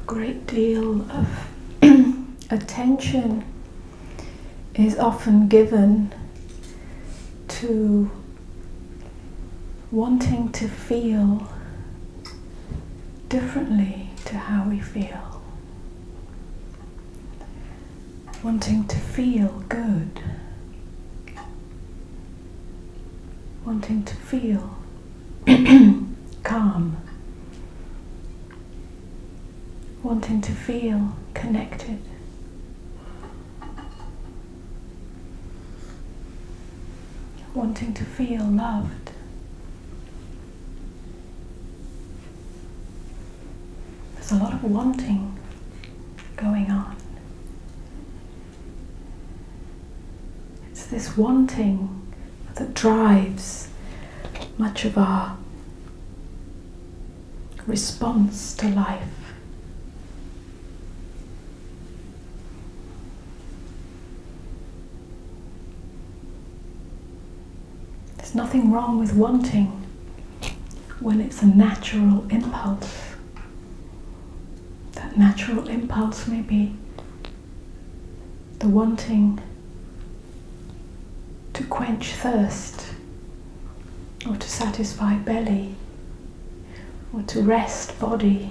great deal of attention is often given to wanting to feel differently to how we feel, wanting to feel good, wanting to feel calm, wanting to feel connected. Wanting to feel loved. There's a lot of wanting going on. It's this wanting that drives much of our response to life. There's nothing wrong with wanting when it's a natural impulse. That natural impulse may be the wanting to quench thirst, or to satisfy belly, or to rest body.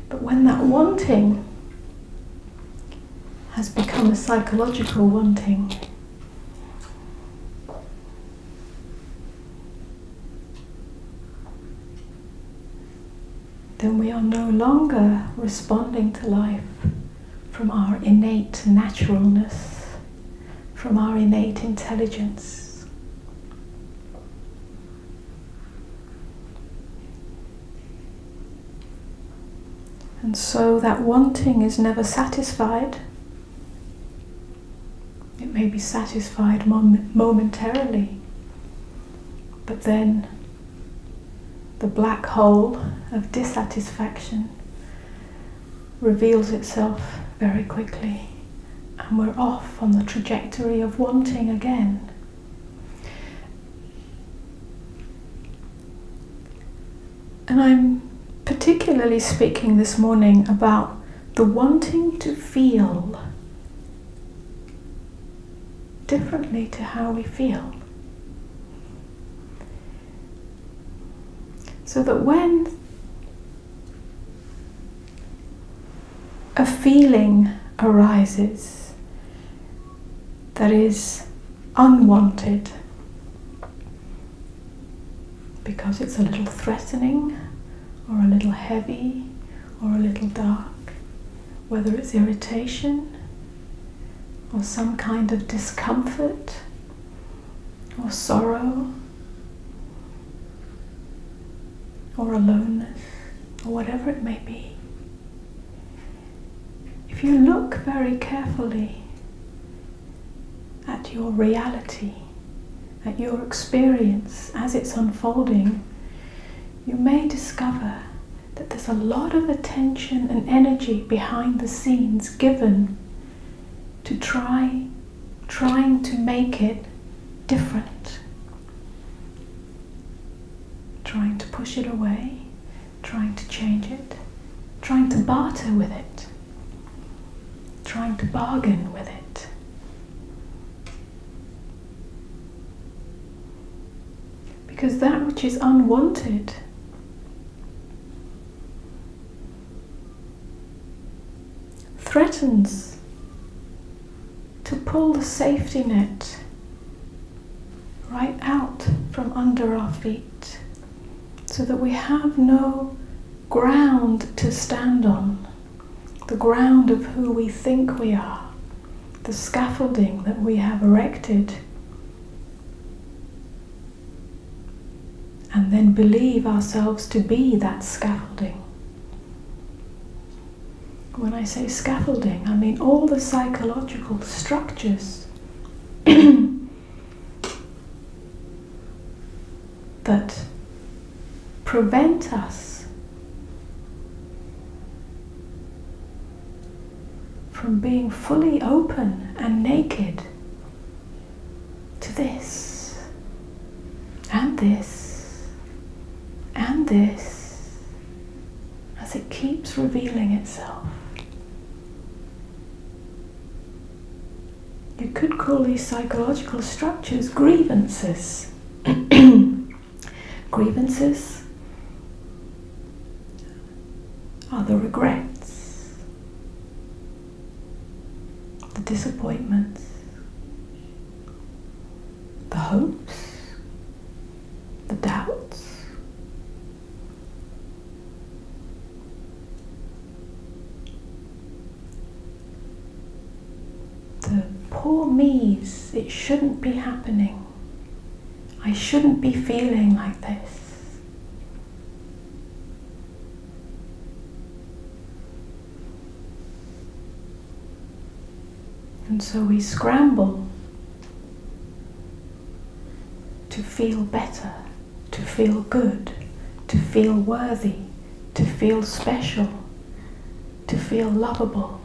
But when that wanting has become a psychological wanting, then we are no longer responding to life from our innate naturalness, from our innate intelligence. And so that wanting is never satisfied. It may be satisfied momentarily, but then the black hole of dissatisfaction reveals itself very quickly, and we're off on the trajectory of wanting again. And I'm particularly speaking this morning about the wanting to feel differently to how we feel. So that when a feeling arises that is unwanted, because it's a little threatening, or a little heavy, or a little dark, whether it's irritation, or some kind of discomfort, or sorrow, or aloneness, or whatever it may be. If you look very carefully at your reality, at your experience as it's unfolding, you may discover that there's a lot of attention and energy behind the scenes given to trying to make it different. Trying to push it away, trying to change it, trying to barter with it, trying to bargain with it. Because that which is unwanted threatens to pull the safety net right out from under our feet, so that we have no ground to stand on, the ground of who we think we are, the scaffolding that we have erected, and then believe ourselves to be that scaffolding. When I say scaffolding, I mean all the psychological structures that prevent us from being fully open and naked to this, and this, and this, as it keeps revealing itself. You could call these psychological structures grievances. Grievances are the regrets, the disappointments, the hopes, the doubts. The poor me's, it shouldn't be happening. I shouldn't be feeling like this. And so we scramble to feel better, to feel good, to feel worthy, to feel special, to feel lovable,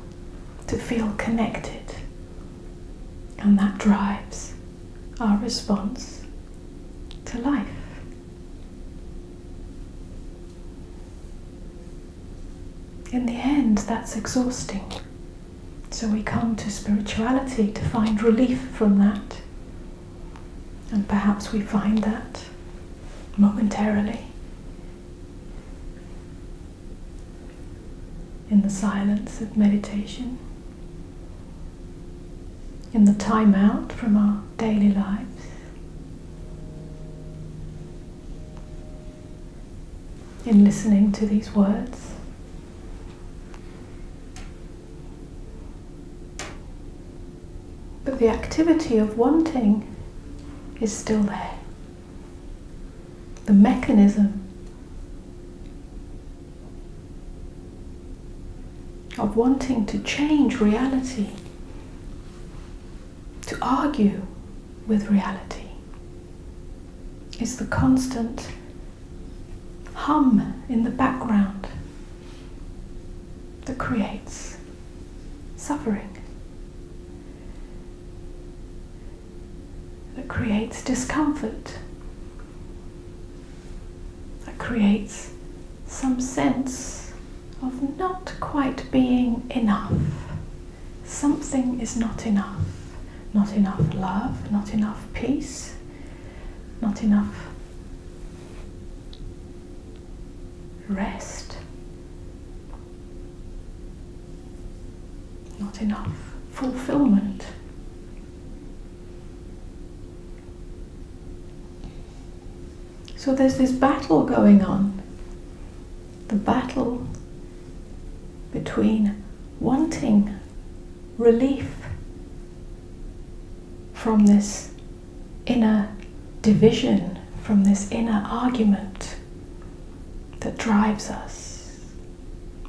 to feel connected. And that drives our response to life. In the end, that's exhausting. So we come to spirituality to find relief from that. And perhaps we find that momentarily in the silence of meditation, in the time out from our daily lives. In listening to these words. But the activity of wanting is still there. The mechanism of wanting to change reality, to argue with reality, is the constant hum in the background that creates suffering, that creates discomfort, that creates some sense of not quite being enough. Something is not enough. Not enough love, not enough peace, not enough rest, not enough fulfillment. So there's this battle going on, the battle between wanting relief from this inner division, from this inner argument that drives us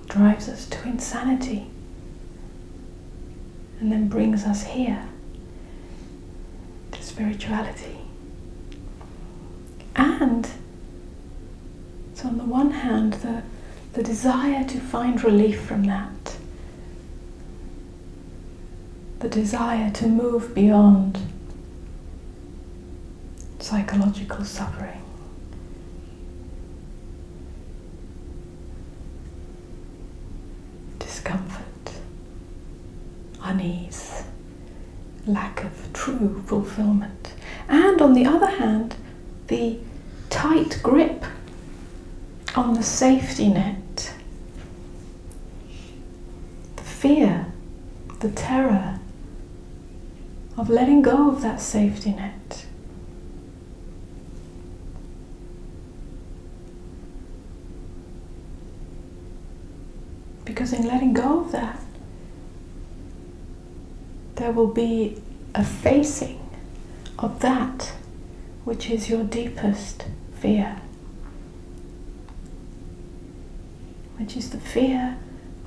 to insanity, and then brings us here to spirituality. And so on the one hand, the desire to find relief from that, the desire to move beyond psychological suffering, discomfort, unease, lack of true fulfillment. And on the other hand, the tight grip on the safety net, the fear, the terror of letting go of that safety net. Because in letting go of that, there will be a facing of that which is your deepest fear, which is the fear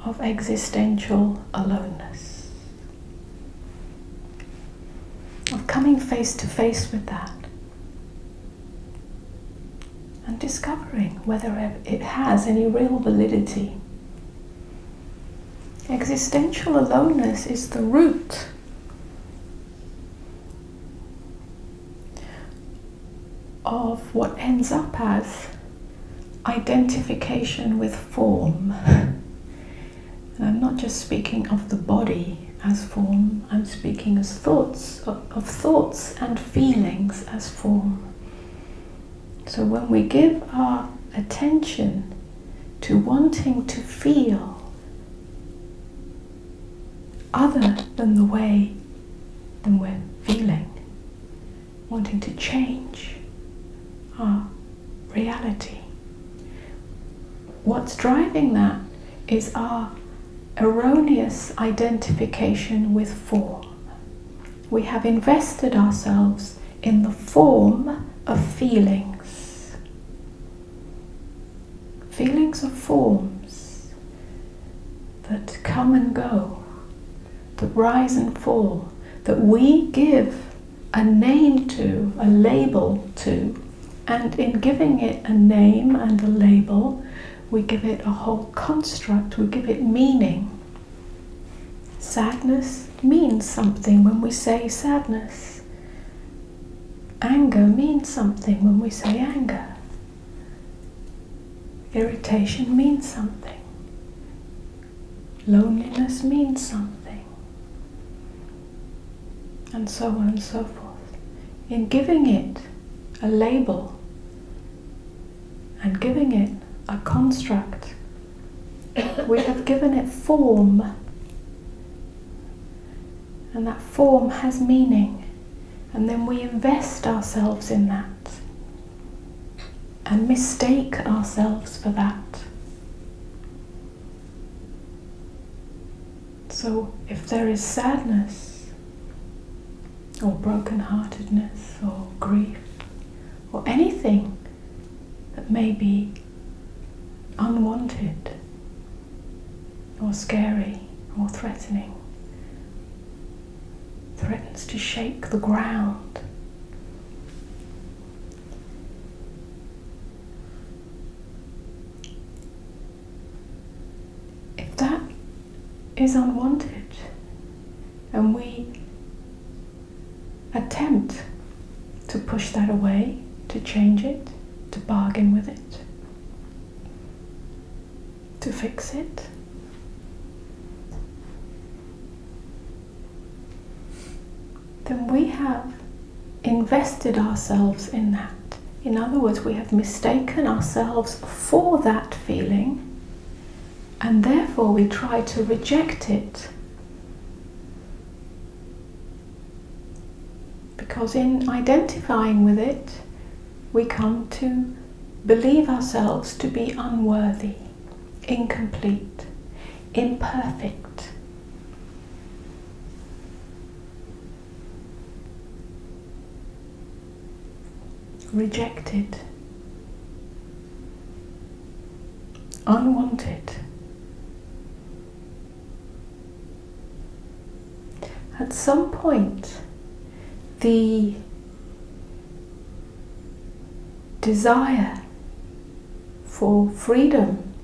of existential aloneness, of coming face to face with that and discovering whether it has any real validity. Existential aloneness is the root of what ends up as identification with form. And I'm not just speaking of the body as form, I'm speaking as of thoughts and feelings as form. So when we give our attention to wanting to feel other than the way than we're feeling, wanting to change our reality, what's driving that is our erroneous identification with form. We have invested ourselves in the form of feelings. Feelings are forms that come and go, that rise and fall, that we give a name to, a label to, and in giving it a name and a label, we give it a whole construct, we give it meaning. Sadness means something when we say sadness. Anger means something when we say anger. Irritation means something. Loneliness means something. And so on and so forth. In giving it a label and giving it a construct, we have given it form, and that form has meaning, and then we invest ourselves in that and mistake ourselves for that. So if there is sadness or brokenheartedness or grief or anything that may be unwanted or scary or threatening, threatens to shake the ground, if that is unwanted and we attempt to push that away, to change it, to bargain with it, to fix it, then we have invested ourselves in that. In other words, we have mistaken ourselves for that feeling, and therefore we try to reject it. Because in identifying with it, we come to believe ourselves to be unworthy, incomplete, imperfect. Rejected, unwanted. At some point, the desire for freedom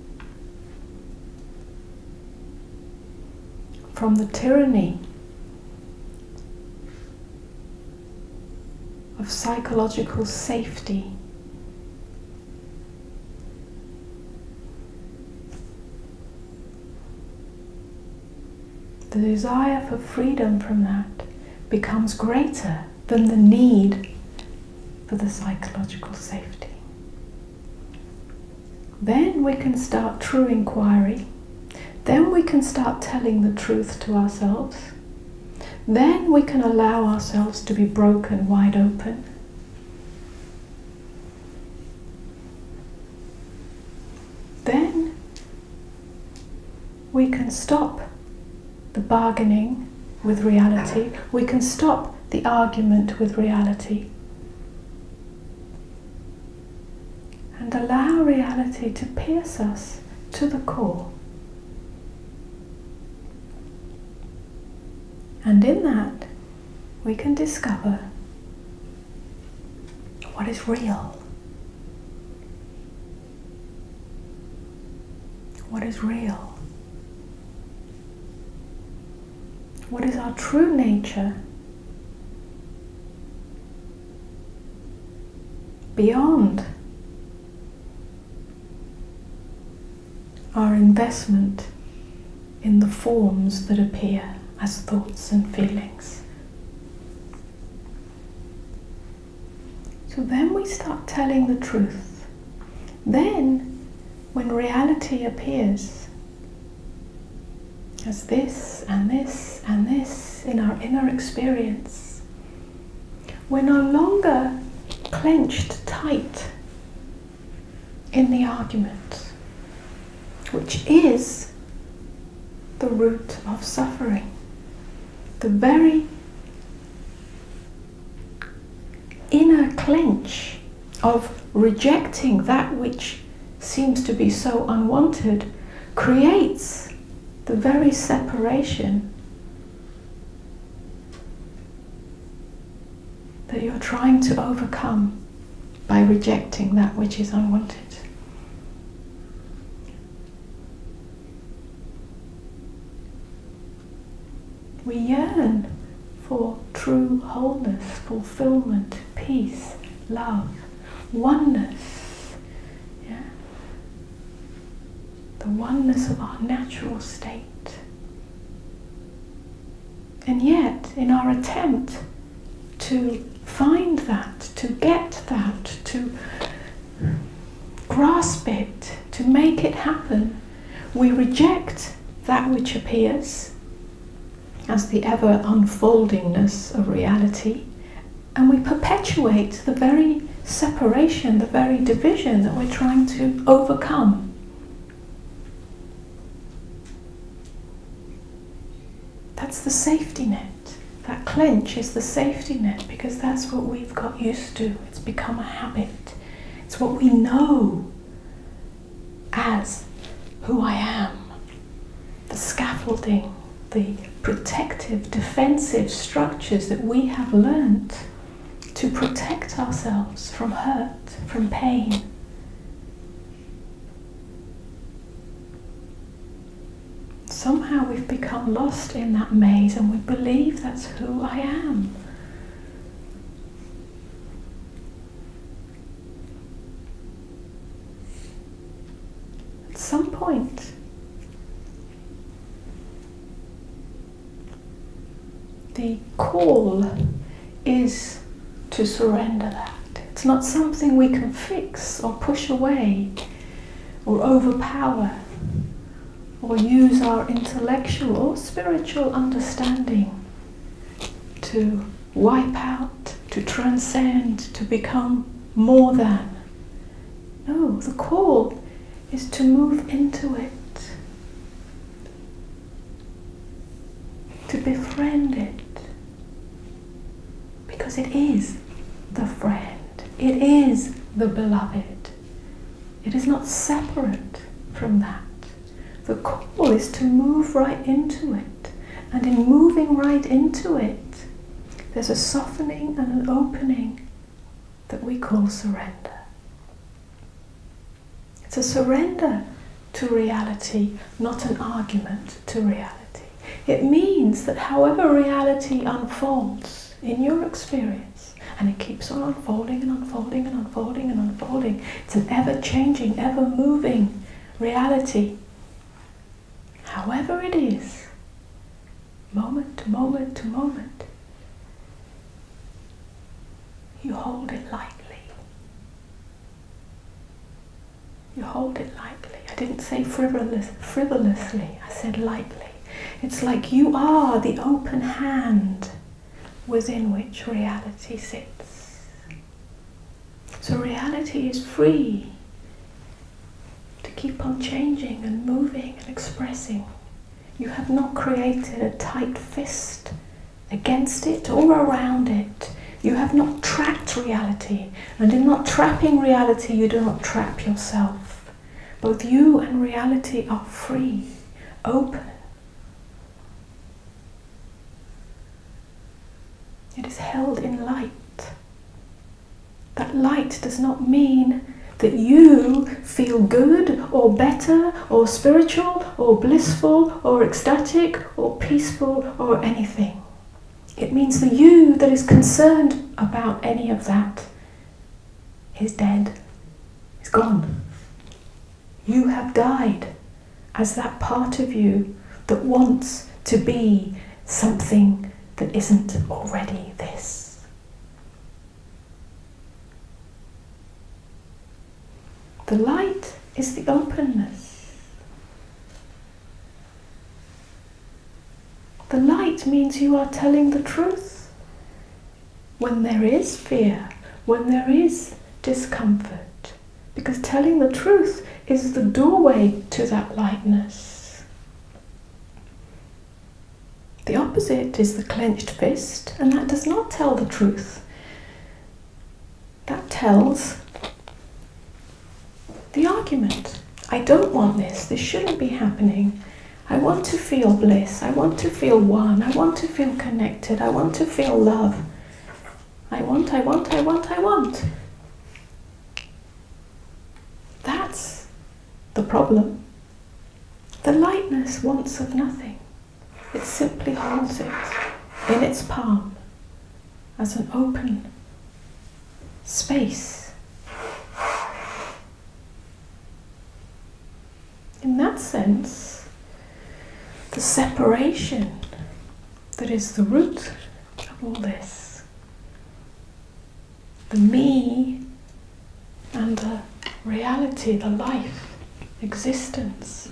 from the tyranny of psychological safety, the desire for freedom from that becomes greater than the need for the psychological safety. Then we can start true inquiry. Then we can start telling the truth to ourselves. Then we can allow ourselves to be broken wide open. Then we can stop the bargaining with reality. We can stop the argument with reality. And allow reality to pierce us to the core. And in that, we can discover what is real. What is real? What is our true nature? Beyond our investment in the forms that appear as thoughts and feelings. So then we start telling the truth. Then, when reality appears as this and this and this in our inner experience, we're no longer clenched tight in the argument, which is the root of suffering. The very inner clench of rejecting that which seems to be so unwanted creates the very separation that you're trying to overcome by rejecting that which is unwanted. We yearn for true wholeness, fulfillment, peace, love, oneness. Yeah? The oneness of our natural state. And yet, in our attempt to find that, to get that, to grasp it, to make it happen, we reject that which appears as the ever unfoldingness of reality, and we perpetuate the very separation, the very division that we're trying to overcome. That's the safety net. That clench is the safety net because that's what we've got used to. It's become a habit. It's what we know as who I am. The scaffolding, the protective, defensive structures that we have learnt to protect ourselves from hurt, from pain. Somehow we've become lost in that maze and we believe that's who I am. At some point, the call is to surrender that. It's not something we can fix or push away or overpower or use our intellectual or spiritual understanding to wipe out, to transcend, to become more than. No, the call is to move into it, to befriend it, because it is the friend, it is the beloved. It is not separate from that. The call is to move right into it, and in moving right into it, there's a softening and an opening that we call surrender. It's a surrender to reality, not an argument to reality. It means that however reality unfolds in your experience, and it keeps on unfolding and unfolding and unfolding and unfolding, it's an ever-changing, ever-moving reality. However it is, moment to moment to moment, you hold it lightly. You hold it lightly. I didn't say frivolously, I said lightly. It's like you are the open hand within which reality sits. So reality is free to keep on changing and moving and expressing. You have not created a tight fist against it or around it. You have not trapped reality, and in not trapping reality you do not trap yourself. Both you and reality are free, open. It is held in light. That light does not mean that you feel good or better or spiritual or blissful or ecstatic or peaceful or anything. It means the you that is concerned about any of that is dead, is gone. You have died as that part of you that wants to be something that isn't already this. The light is the openness. The light means you are telling the truth. When there is fear, when there is discomfort, because telling the truth is the doorway to that lightness. The opposite is the clenched fist, and that does not tell the truth. That tells the argument. I don't want this. This shouldn't be happening. I want to feel bliss. I want to feel one. I want to feel connected. I want to feel love. I want, I want, I want, I want. That's the problem. The lightness wants of nothing. It simply holds it in its palm as an open space. In that sense, the separation that is the root of all this, the me and the reality, the life, existence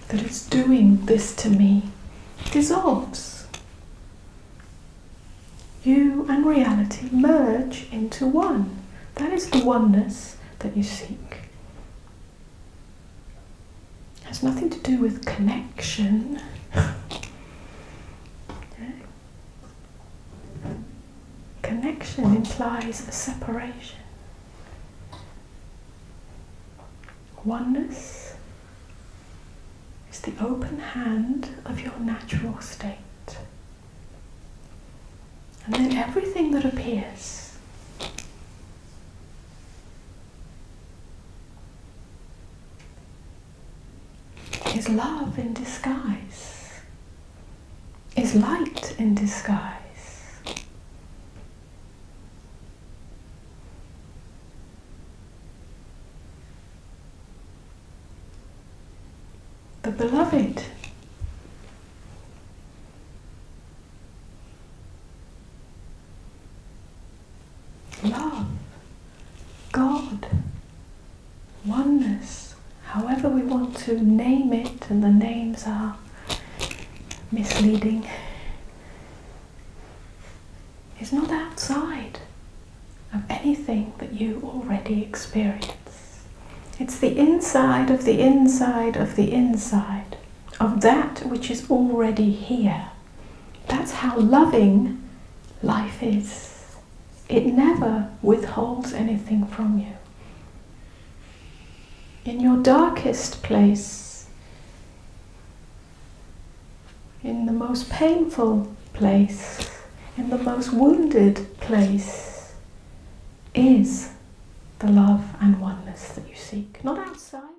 that is doing this to me, dissolves. You and reality merge into one. That is the oneness that you seek. It has nothing to do with connection. Connection implies a separation. Oneness is the open hand of your natural state. And then everything that appears is love in disguise, is light in disguise. The beloved love, God, oneness, however we want to name it, and the names are misleading, is not outside of anything that you already experience. It's the inside of the inside of the inside of that which is already here. That's how loving life is. It never withholds anything from you. In your darkest place, in the most painful place, in the most wounded place, is the love and oneness that you seek, not outside.